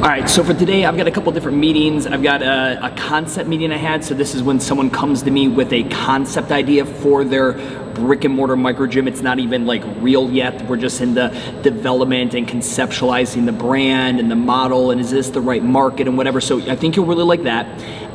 All right, so for today, I've got a couple different meetings. I've got a concept meeting I had. So this is when someone comes to me with a concept idea for their brick and mortar micro gym. It's not even like real yet. We're just in the development and conceptualizing the brand and the model and is this the right market and whatever. So I think you'll really like that.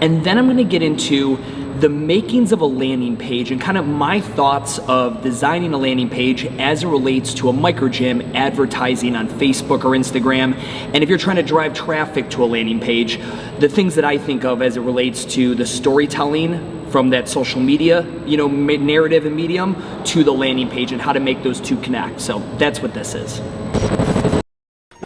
And then I'm gonna get into the makings of a landing page and kind of my thoughts of designing a landing page as it relates to a micro gym advertising on Facebook or Instagram. And if you're trying to drive traffic to a landing page, the things that I think of as it relates to the storytelling from that social media, narrative and medium to the landing page and how to make those two connect. So that's what this is.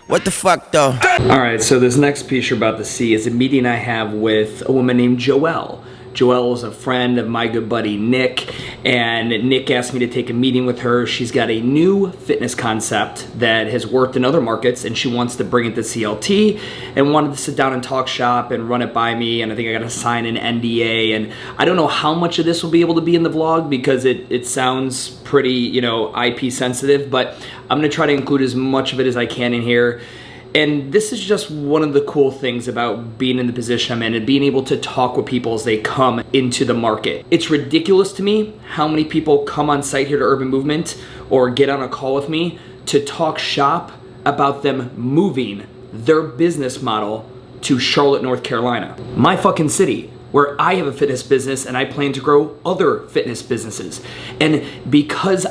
What the fuck though? All right, so this next piece you're about to see is a meeting I have with a woman named Joelle. Joelle is a friend of my good buddy Nick, and Nick asked me to take a meeting with her. She's got a new fitness concept that has worked in other markets, and she wants to bring it to CLT and wanted to sit down and talk shop and run it by me, and I think I gotta sign an NDA, and I don't know how much of this will be able to be in the vlog because it sounds pretty, IP sensitive, but I'm gonna try to include as much of it as I can in here. And this is just one of the cool things about being in the position I'm in and being able to talk with people as they come into the market. It's ridiculous to me how many people come on site here to Urban Movement or get on a call with me to talk shop about them moving their business model to Charlotte, North Carolina. My fucking city, where I have a fitness business and I plan to grow other fitness businesses. And because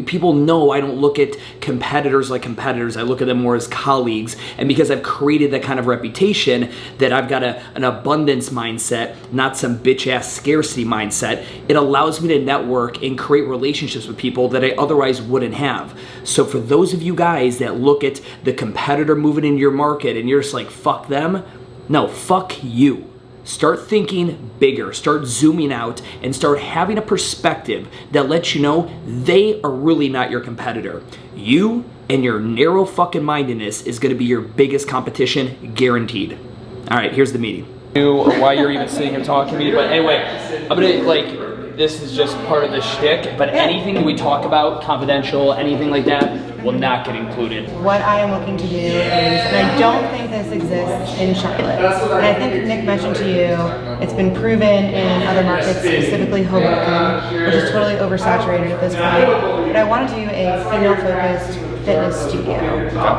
people know I don't look at competitors like competitors, I look at them more as colleagues. And because I've created that kind of reputation that I've got an abundance mindset, not some bitch ass scarcity mindset, it allows me to network and create relationships with people that I otherwise wouldn't have. So for those of you guys that look at the competitor moving into your market and you're just like, fuck them, no, fuck you. Start thinking bigger, start zooming out, and start having a perspective that lets you know they are really not your competitor. You and your narrow fucking mindedness is gonna be your biggest competition, guaranteed. All right, here's the meeting. Why you're even sitting here talking to me, but anyway, I'm gonna this is just part of the shtick, but anything that we talk about, confidential, anything like that, will not get included. What I am looking to do is, and I don't think this exists in Charlotte, and I think Nick mentioned to you, it's been proven in other markets, specifically Hoboken, which is totally oversaturated at this point, but I want to do a female-focused fitness studio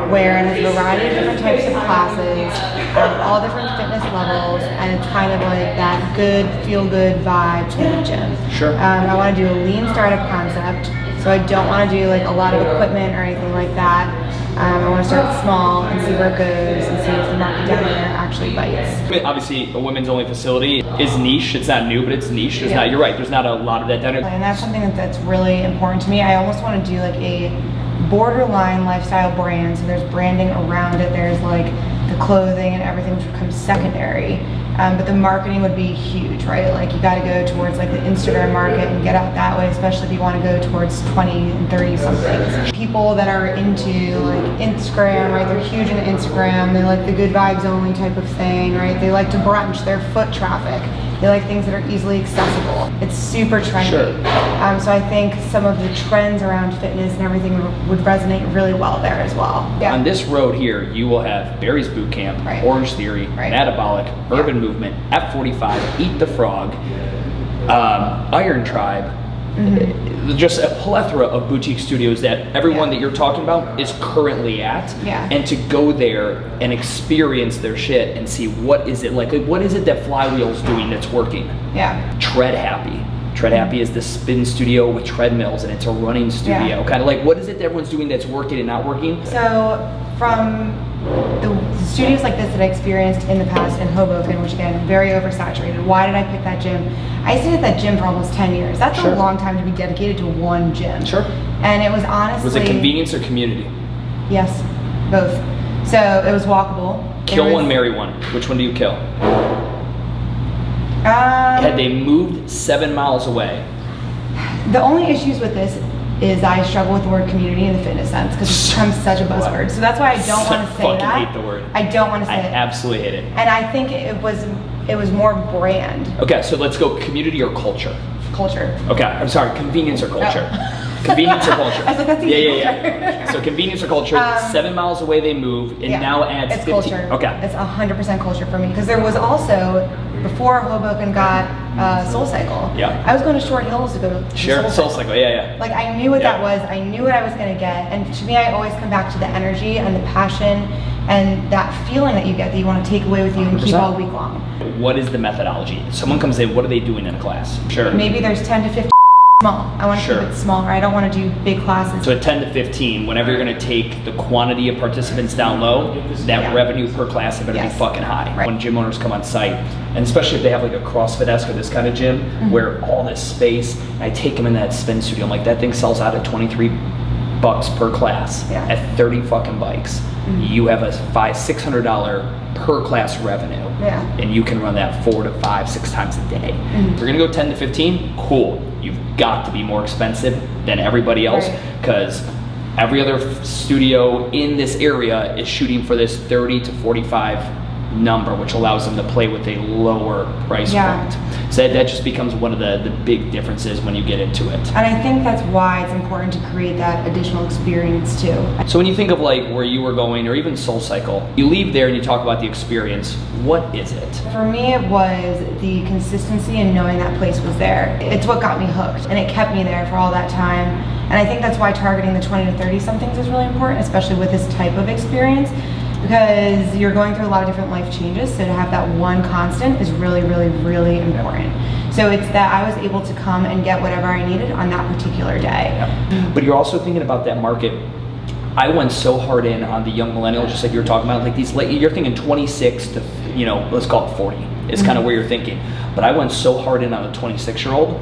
where it has a variety of different types of classes, all different fitness levels, and it's kind of like that good, feel-good vibe to the gym. Sure. I want to do a lean startup concept, so I don't want to do like a lot of equipment or anything like that. I want to start small and see where it goes and see if the market down there actually bites. Obviously, a women's only facility is niche. It's not new, but it's niche. There's not, you're right, there's not a lot of that down there. And that's something that's really important to me. I almost want to do like a borderline lifestyle brand. So there's branding around it. There's like the clothing and everything which becomes secondary. But the marketing would be huge, right? Like you got to go towards like the Instagram market and get out that way, especially if you want to go towards 20 and 30 somethings. People that are into like Instagram, right? They're huge into Instagram. They like the good vibes only type of thing, right? They like to brunch, their foot traffic. They like things that are easily accessible. It's super trendy. Sure. So I think some of the trends around fitness and everything would resonate really well there as well. Yeah. On this road here, you will have Barry's Boot Camp, Right. Orange Theory, Right. Metabolic, Urban Movement, F45, Eat the Frog, Iron Tribe, just a plethora of boutique studios that everyone that you're talking about is currently at. Yeah. And to go there and experience their shit and see what is it like what is it that Flywheel's doing that's working? Yeah. Tread Happy. Tread Happy is the spin studio with treadmills and it's a running studio. Yeah. Kind of like what is it that everyone's doing that's working and not working? So from the studios like this that I experienced in the past in Hoboken, which again, very oversaturated. Why did I pick that gym? I stayed at that gym for almost 10 years. That's Sure. a long time to be dedicated to one gym. Sure. And it was honestly... Was it convenience or community? Yes, both. So it was walkable. Kill one, marry one. Which one do you kill? Had they moved 7 miles away? The only issues with this is I struggle with the word community in the fitness sense because it's become such a buzzword. So that's why I don't want to say fucking that. hate the word. I don't want to say I it. absolutely hate it. And I think it was more brand. Okay, so let's go community or culture. Culture. Okay, I'm sorry, convenience or culture. Convenience or culture? I was like, that's yeah, easy. yeah. So convenience or culture, 7 miles away they move, and now adds it's 15. Culture. Okay. It's 100% culture for me, because there was also, before Hoboken got Soul Cycle, Yeah. I was going to Short Hills to go to Sure, Soul Cycle, yeah. Like, I knew what Yeah. that was, I knew what I was going to get, and to me, I always come back to the energy and the passion and that feeling that you get that you want to take away with you and keep 100%. all week long. What is the methodology? Someone comes in, what are they doing in a class? Sure. Maybe there's 10 to 15 small. I want to Sure. keep it smaller. I don't want to do big classes. So at 10 to 15, whenever you're going to take the quantity of participants down low, that revenue per class better be fucking high. Right. When gym owners come on site, and especially if they have like a CrossFit-esque or this kind of gym, where all this space, and I take them in that spin studio, I'm like, that thing sells out at $23 per class at 30 fucking bikes. You have a $600 per class revenue, and you can run that 4 to 5, 6 times a day. If you're gonna go 10 to 15, cool. You've got to be more expensive than everybody else, because every other studio in this area is shooting for this 30 to 45 number, which allows them to play with a lower price point. So that just becomes one of the big differences when you get into it. And I think that's why it's important to create that additional experience too. So when you think of like where you were going, or even Soul Cycle, you leave there and you talk about the experience. What is it? For me, it was the consistency and knowing that place was there. It's what got me hooked, and it kept me there for all that time. And I think that's why targeting the 20 to 30 somethings is really important, especially with this type of experience, because you're going through a lot of different life changes. So to have that one constant is really, really, really important. So it's that I was able to come and get whatever I needed on that particular day. But you're also thinking about that market. I went so hard in on the young millennials, just like you were talking about, like these, you're thinking 26 to, let's call it 40 is kind of where you're thinking. But I went so hard in on a 26-year-old,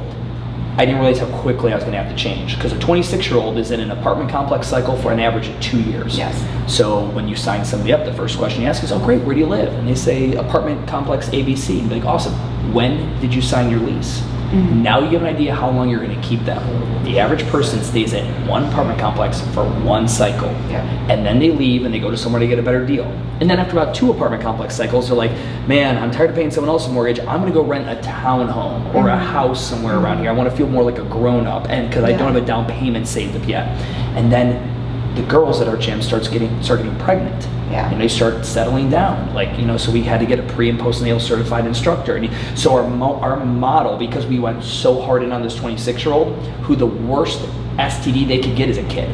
I didn't realize how quickly I was going to have to change, because a 26-year-old is in an apartment complex cycle for an average of 2 years. Yes. So when you sign somebody up, the first question you ask is, oh great, where do you live? And they say apartment complex ABC. And be like, awesome. When did you sign your lease? Now you have an idea how long you're going to keep them. The average person stays in one apartment complex for one cycle, and then they leave and they go to somewhere to get a better deal. And then after about 2 apartment complex cycles, they're like, man, I'm tired of paying someone else's mortgage. I'm going to go rent a townhome or a house somewhere around here. I want to feel more like a grown-up, and because I don't have a down payment saved up yet. And then the girls at our gym start getting pregnant. And they start settling down, so we had to get a pre and postnatal certified instructor. And so our model, because we went so hard in on this 26-year-old, who the worst STD they could get as a kid.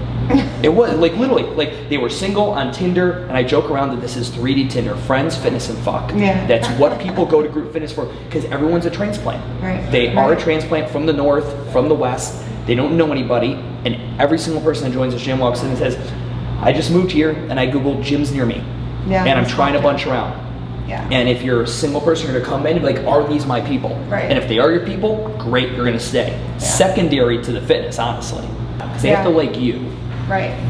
It was literally, they were single on Tinder, and I joke around that this is 3D Tinder, friends, fitness, and fuck. That's what people go to group fitness for, because everyone's a transplant. They are a transplant from the north, from the west. They don't know anybody, and every single person that joins the gym walks in and says, I just moved here and I Googled gyms near me, and I'm trying to bunch around. And if you're a single person, you're gonna come in and be like, are these my people? And if they are your people, great, you're gonna stay. Secondary to the fitness, honestly, because they have to like you.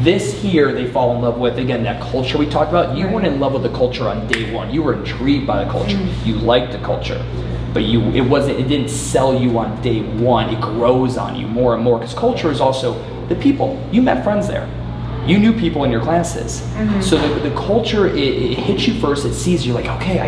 This here, they fall in love with, again, that culture we talked about. You weren't in love with the culture on day one. You were intrigued by the culture. You liked the culture. But it didn't sell you on day one. It grows on you more and more, because culture is also the people. You met friends there. You knew people in your classes. So the culture, it hits you first, it sees you like, okay,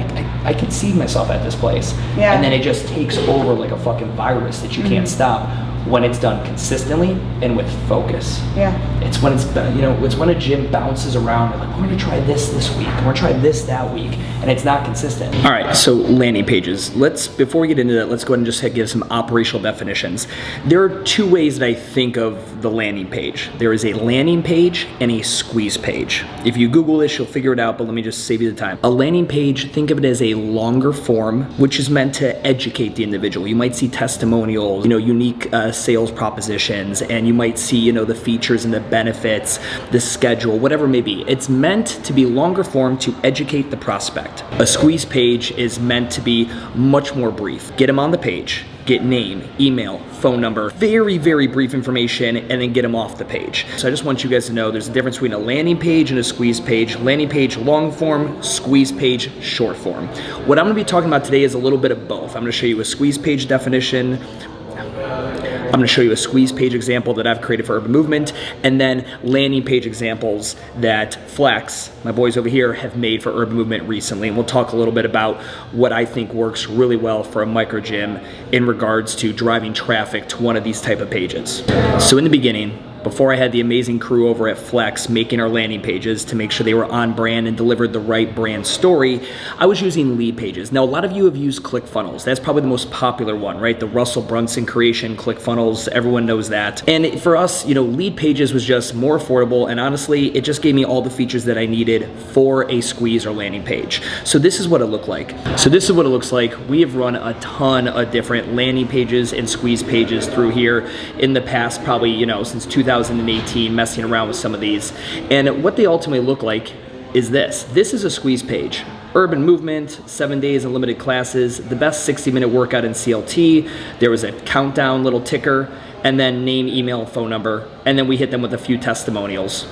I can see myself at this place. And then it just takes over like a fucking virus that you can't stop, when it's done consistently and with focus. It's when it's when a gym bounces around and like, we're gonna try this week, we're gonna try this that week, and it's not consistent. All right, so landing pages. Before we get into that, let's go ahead and just give some operational definitions. There are 2 ways that I think of the landing page. There is a landing page and a squeeze page. If you Google this, you'll figure it out, but let me just save you the time. A landing page, think of it as a longer form, which is meant to educate the individual. You might see testimonials, unique sales propositions, and you might see, the features and the benefits, the schedule, whatever it may be. It's meant to be longer form to educate the prospect. A squeeze page is meant to be much more brief. Get them on the page, get name, email, phone number, very, very brief information, and then get them off the page. So I just want you guys to know there's a difference between a landing page and a squeeze page. Landing page, long form, squeeze page, short form. What I'm gonna be talking about today is a little bit of both. I'm gonna show you a squeeze page definition, I'm gonna show you a squeeze page example that I've created for Urban Movement, and then landing page examples that Flex, my boys over here, have made for Urban Movement recently. And we'll talk a little bit about what I think works really well for a micro gym in regards to driving traffic to one of these type of pages. So in the beginning, before I had the amazing crew over at Flex making our landing pages to make sure they were on brand and delivered the right brand story, I was using lead pages. Now, a lot of you have used ClickFunnels. That's probably the most popular one, right? The Russell Brunson creation, ClickFunnels, everyone knows that. And for us, you know, lead pages was just more affordable, and honestly, it just gave me all the features that I needed for a squeeze or landing page. So this is what it looked like. So this is what it looks like. We have run a ton of different landing pages and squeeze pages through here in the past, probably, you know, since 2018, messing around with some of these. And what they ultimately look like is this. This is a squeeze page. Urban Movement, 7 days of limited classes, the best 60-minute workout in CLT. There was a countdown little ticker, and then name, email, phone number, and then we hit them with a few testimonials,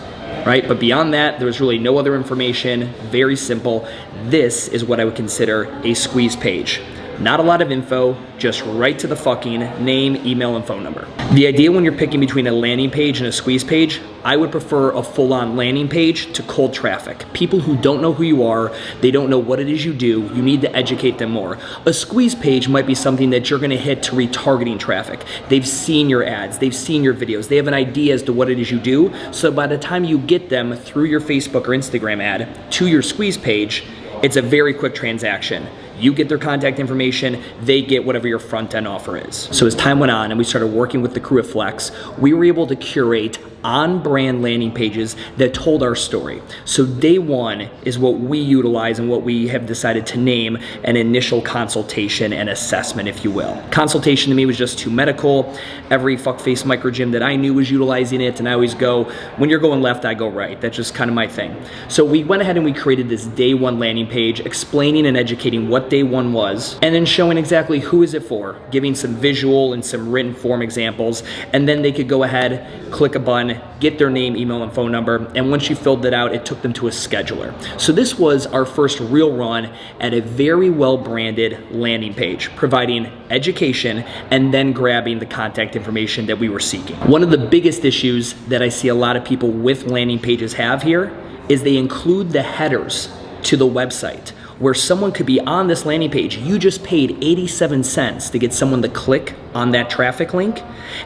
right? But beyond that, there was really no other information, very simple. This is what I would consider a squeeze page. Not a lot of info, just right to the fucking name, email, and phone number. The idea when you're picking between a landing page and a squeeze page, I would prefer a full-on landing page to cold traffic. People who don't know who you are, they don't know what it is you do, you need to educate them more. A squeeze page might be something that you're gonna hit to retargeting traffic. They've seen your ads, they've seen your videos, they have an idea as to what it is you do, so by the time you get them through your Facebook or Instagram ad to your squeeze page, it's a very quick transaction. You get their contact information, they get whatever your front end offer is. So as time went on and we started working with the crew at Flex, we were able to curate on-brand landing pages that told our story. So day one is what we utilize and what we have decided to name an initial consultation and assessment, if you will. Consultation to me was just too medical. Every fuckface micro gym that I knew was utilizing it, and I always go, when you're going left, I go right. That's just kind of my thing. So we went ahead and we created this day one landing page explaining and educating what day one was, and then showing exactly who is it for, giving some visual and some written form examples, and then they could go ahead, click a button, get their name, email, and phone number, and once you filled that out, it took them to a scheduler. So this was our first real run at a very well-branded landing page, providing education and then grabbing the contact information that we were seeking. One of the biggest issues that I see a lot of people with landing pages have here is they include the headers to the website, where someone could be on this landing page. You just paid 87 cents to get someone to click on that traffic link,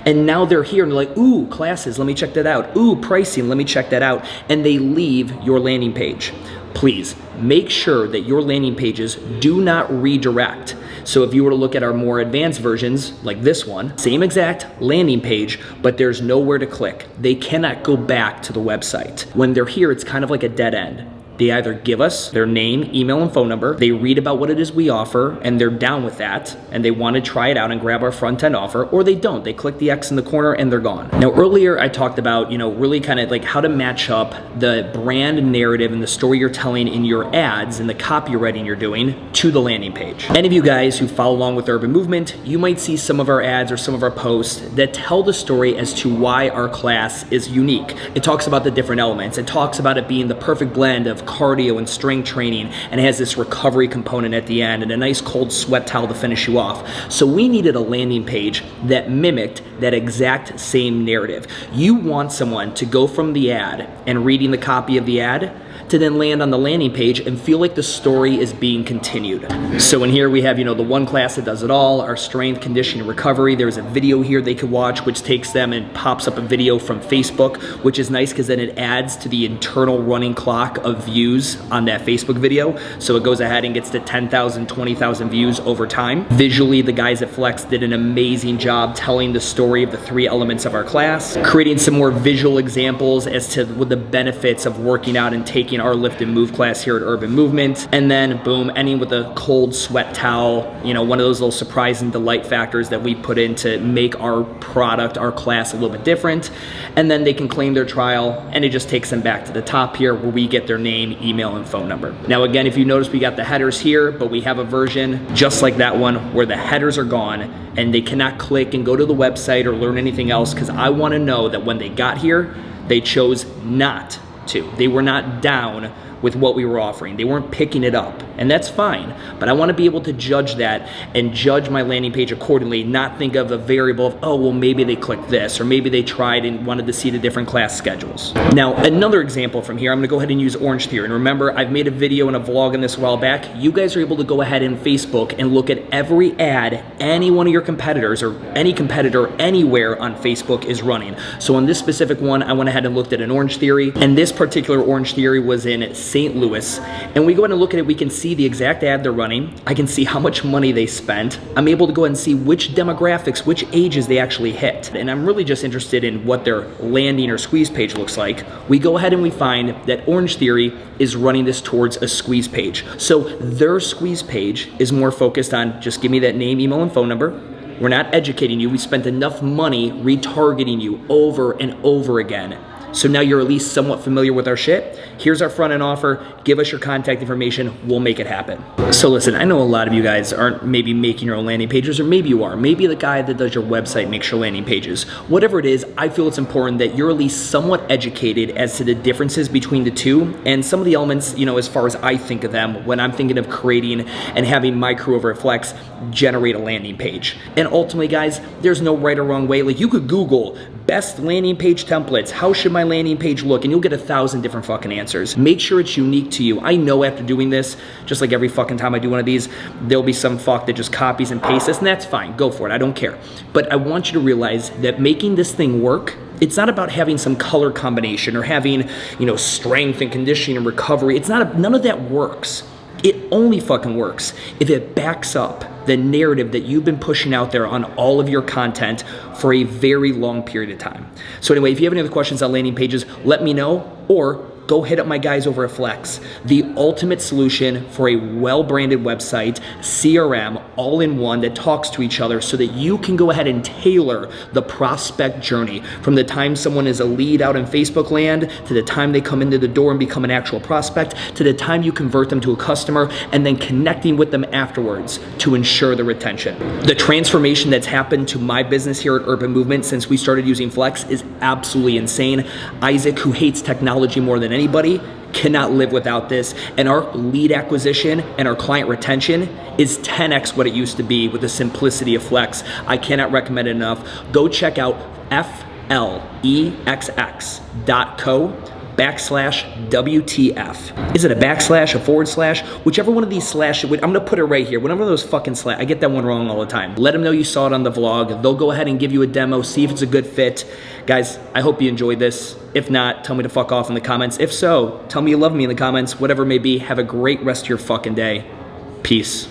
and now they're here and they're like, ooh, classes, let me check that out. Ooh, pricing, let me check that out. And they leave your landing page. Please make sure that your landing pages do not redirect. So if you were to look at our more advanced versions, like this one, same exact landing page, but there's nowhere to click. They cannot go back to the website. When they're here, it's kind of like a dead end. They either give us their name, email, and phone number, they read about what it is we offer, and they're down with that, and they want to try it out and grab our front end offer, or they don't. They click the X in the corner and they're gone. Now, earlier I talked about, really kind of like how to match up the brand narrative and the story you're telling in your ads and the copywriting you're doing to the landing page. Any of you guys who follow along with Urban Movement, you might see some of our ads or some of our posts that tell the story as to why our class is unique. It talks about the different elements. It talks about it being the perfect blend of cardio and strength training, and it has this recovery component at the end and a nice cold sweat towel to finish you off. So we needed a landing page that mimicked that exact same narrative. You want someone to go from the ad and reading the copy of the ad to then land on the landing page and feel like the story is being continued. So in here we have, the one class that does it all, our strength, conditioning, recovery. There's a video here they could watch, which takes them and pops up a video from Facebook, which is nice because then it adds to the internal running clock of views on that Facebook video. So it goes ahead and gets to 10,000, 20,000 views over time. Visually, the guys at Flex did an amazing job telling the story of the three elements of our class, creating some more visual examples as to what the benefits of working out and taking our lift and move class here at Urban Movement, and then boom, ending with a cold sweat towel, one of those little surprise and delight factors that we put in to make our product, our class a little bit different, and then they can claim their trial, and it just takes them back to the top here where we get their name, email, and phone number. Now again, if you notice, we got the headers here, but we have a version just like that one where the headers are gone and they cannot click and go to the website or learn anything else, because I want to know that when they got here, they chose not to. They were not down with what we were offering. They weren't picking it up, and that's fine. But I want to be able to judge that and judge my landing page accordingly, not think of a variable of, oh, well, maybe they clicked this, or maybe they tried and wanted to see the different class schedules. Now, another example from here, I'm gonna go ahead and use Orange Theory. And remember, I've made a video and a vlog on this a while back. You guys are able to go ahead in Facebook and look at every ad any one of your competitors or any competitor anywhere on Facebook is running. So on this specific one, I went ahead and looked at an Orange Theory, and this particular Orange Theory was in St. Louis. And we go ahead and look at it, we can see the exact ad they're running. I can see how much money they spent. I'm able to go ahead and see which demographics, which ages they actually hit. And I'm really just interested in what their landing or squeeze page looks like. We go ahead and we find that Orange Theory is running this towards a squeeze page. So their squeeze page is more focused on just give me that name, email, and phone number. We're not educating you. We spent enough money retargeting you over and over again. So now you're at least somewhat familiar with our shit. Here's our front end offer. Give us your contact information. We'll make it happen. So listen, I know a lot of you guys aren't maybe making your own landing pages, or maybe you are. Maybe the guy that does your website makes your landing pages. Whatever it is, I feel it's important that you're at least somewhat educated as to the differences between the two and some of the elements, you know, as far as I think of them when I'm thinking of creating and having my crew over at Flex generate a landing page. And ultimately, guys, there's no right or wrong way. Like, you could Google best landing page templates. How should my landing page look? And you'll get 1,000 different fucking answers. Make sure it's unique to you. I know after doing this, just like every fucking time I do one of these, there'll be some fuck that just copies and pastes this, and that's fine. Go for it. I don't care. But I want you to realize that making this thing work, it's not about having some color combination or having, you know, strength and conditioning and recovery. It's not, none of that works. It only fucking works if it backs up the narrative that you've been pushing out there on all of your content for a very long period of time. So anyway, if you have any other questions on landing pages, let me know, or go hit up my guys over at Flex, the ultimate solution for a well-branded website, CRM, all in one that talks to each other so that you can go ahead and tailor the prospect journey from the time someone is a lead out in Facebook land to the time they come into the door and become an actual prospect to the time you convert them to a customer and then connecting with them afterwards to ensure the retention. The transformation that's happened to my business here at Urban Movement since we started using Flex is absolutely insane. Isaac, who hates technology more than anybody, cannot live without this, and our lead acquisition and our client retention is 10x what it used to be with the simplicity of Flex. I cannot recommend it enough. Go check out flexx.co/WTF. Is it a backslash, a forward slash? Whichever one of these slash, I'm gonna put it right here. Whatever those fucking slash, I get that one wrong all the time. Let them know you saw it on the vlog. They'll go ahead and give you a demo, see if it's a good fit. Guys, I hope you enjoyed this. If not, tell me to fuck off in the comments. If so, tell me you love me in the comments. Whatever it may be, have a great rest of your fucking day. Peace.